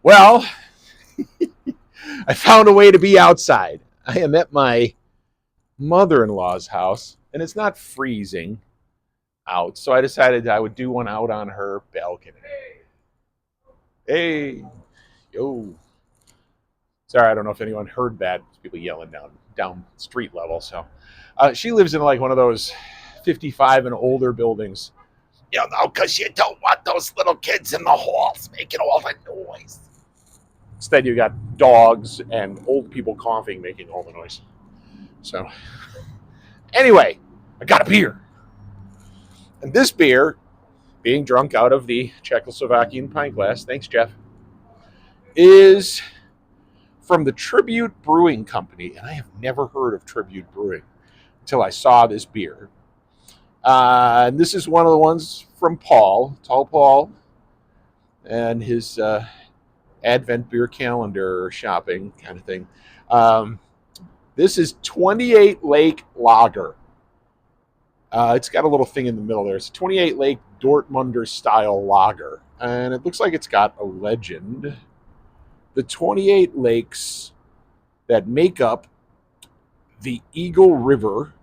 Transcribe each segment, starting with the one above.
Well, I found a way to be outside. I am at my mother-in-law's house, and it's not freezing out, so I decided I would do one out on her balcony. Hey, yo. Sorry, I don't know if anyone heard that. People yelling down street level. So, she lives in like one of those 55 and older buildings. Because you don't want those little kids in the halls making all the noise. Instead, you got dogs and old people coughing, making all the noise. So, anyway, I got a beer. And this beer, being drunk out of the Czechoslovakian pint glass, thanks, Jeff, is from the Tribute Brewing Company. And I have never heard of Tribute Brewing until I saw this beer. And this is one of the ones from Paul, Tall Paul, and his Advent beer calendar shopping kind of thing. This is 28 Lake Lager. It's got a little thing in the middle there. It's a 28 Lake Dortmunder style lager. And it looks like it's got a legend. The 28 lakes that make up the Eagle River,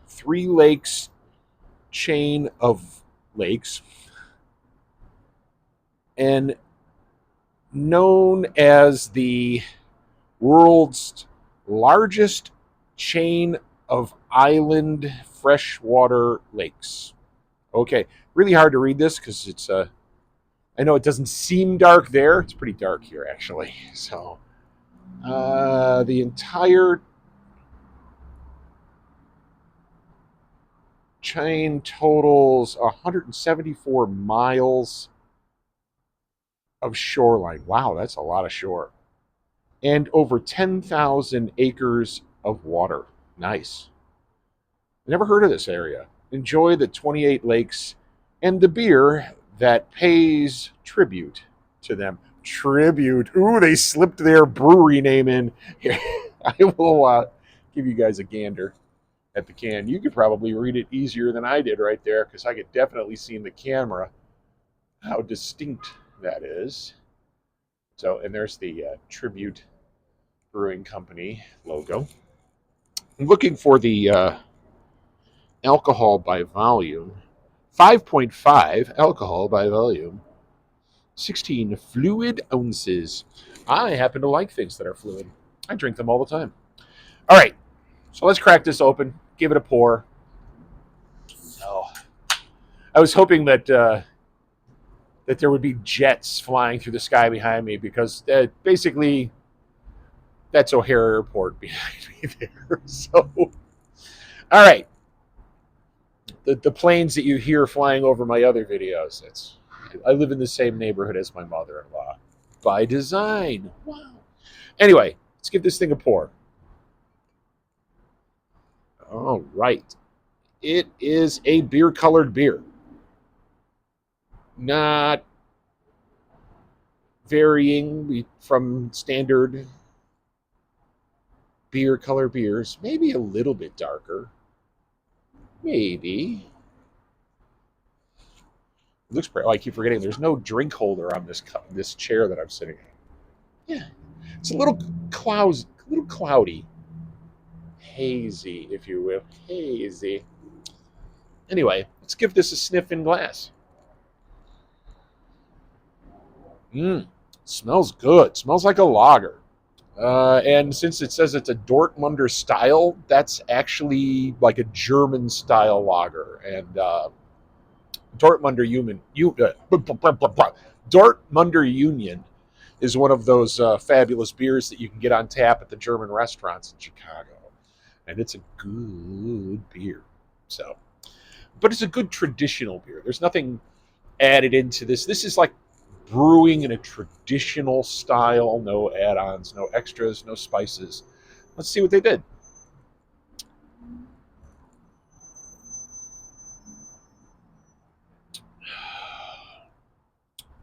3 lakes chain of lakes, and known as the world's largest chain of island freshwater lakes. Okay, really hard to read this because it's I know it doesn't seem dark there. It's pretty dark here actually. So the entire chain totals 174 miles of shoreline. Wow, that's a lot of shore. And over 10,000 acres of water. Nice. Never heard of this area. Enjoy the 28 lakes and the beer that pays tribute to them. Tribute. Ooh, they slipped their brewery name in. Here, I will give you guys a gander at the can. You could probably read it easier than I did right there because I could definitely see in the camera how distinct that is. So, and there's the Tribute Brewing Company logo. I'm looking for the alcohol by volume. 5.5 alcohol by volume. 16 fluid ounces. I happen to like things that are fluid. I drink them all the time. All right, so let's crack this open. Give it a pour. Oh, I was hoping that that there would be jets flying through the sky behind me because basically that's O'Hare Airport behind me there. So, all right, the planes that you hear flying over my other videos. I live in the same neighborhood as my mother-in-law by design. Wow. Anyway, let's give this thing a pour. All right. It is a beer-colored beer. Not varying from standard beer color beers. Maybe a little bit darker. Maybe. It looks pretty. Oh, I keep forgetting. There's no drink holder on this chair that I'm sitting in. Yeah, it's a little cloudy, hazy, if you will, hazy. Anyway, let's give this a sniff in glass. Smells good. Smells like a lager. And since it says it's a Dortmunder style, that's actually like a German style lager. And Dortmunder Union is one of those fabulous beers that you can get on tap at the German restaurants in Chicago, and it's a good beer. So, but it's a good traditional beer. There's nothing added into this. This is like brewing in a traditional style. No add-ons, no extras, no spices. Let's see what they did.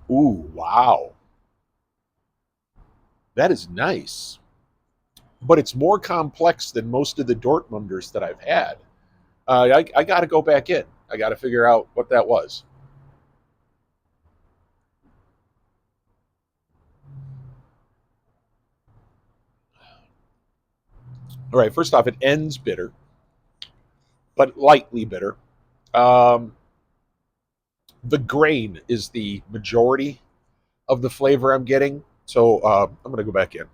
Ooh, wow. That is nice. But it's more complex than most of the Dortmunders that I've had. I got to go back in. I got to figure out what that was. All right, first off, it ends bitter, but lightly bitter. Um, the grain is the majority of the flavor I'm getting. So I'm going to go back in.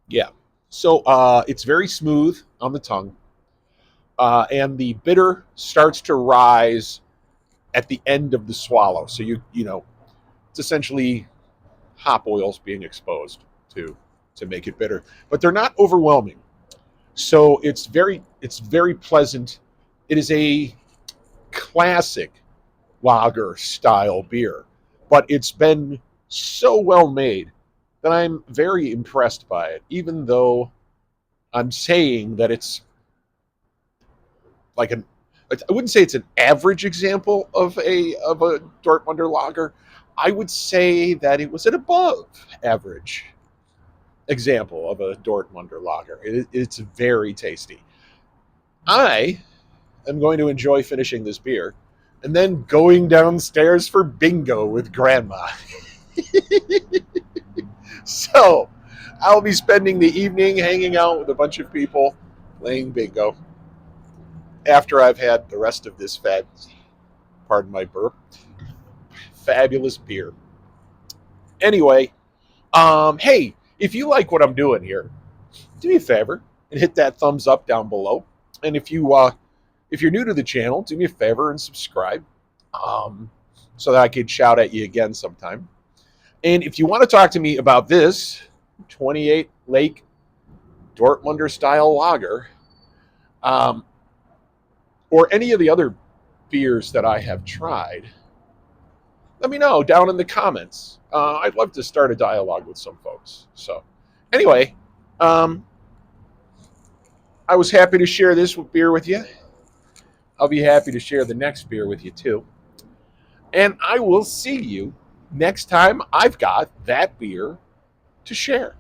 Yeah. So it's very smooth on the tongue, and the bitter starts to rise at the end of the swallow. So you know it's essentially hop oils being exposed to to make it bitter, but they're not overwhelming. So it's very pleasant. It is a classic lager style beer, but it's been so well made that I'm very impressed by it, even though I'm saying that it's like an I wouldn't say it's an average example of a Dortmunder lager. I would say that it was an above average example of a Dortmunder lager. It's very tasty. I am going to enjoy finishing this beer and then going downstairs for bingo with grandma. So I'll be spending the evening hanging out with a bunch of people playing bingo after I've had the rest of this pardon my burp, fabulous beer. Anyway, hey, if you like what I'm doing here, do me a favor and hit that thumbs up down below. And if you're new to the channel, do me a favor and subscribe, um, so that I could shout at you again sometime. And if you want to talk to me about this 28 Lake Dortmunder style lager, um, or any of the other beers that I have tried, let me know down in the comments. I'd love to start a dialogue with some folks. So, anyway, um, I was happy to share this beer with you. I'll be happy to share the next beer with you too. And I will see you next time I've got that beer to share.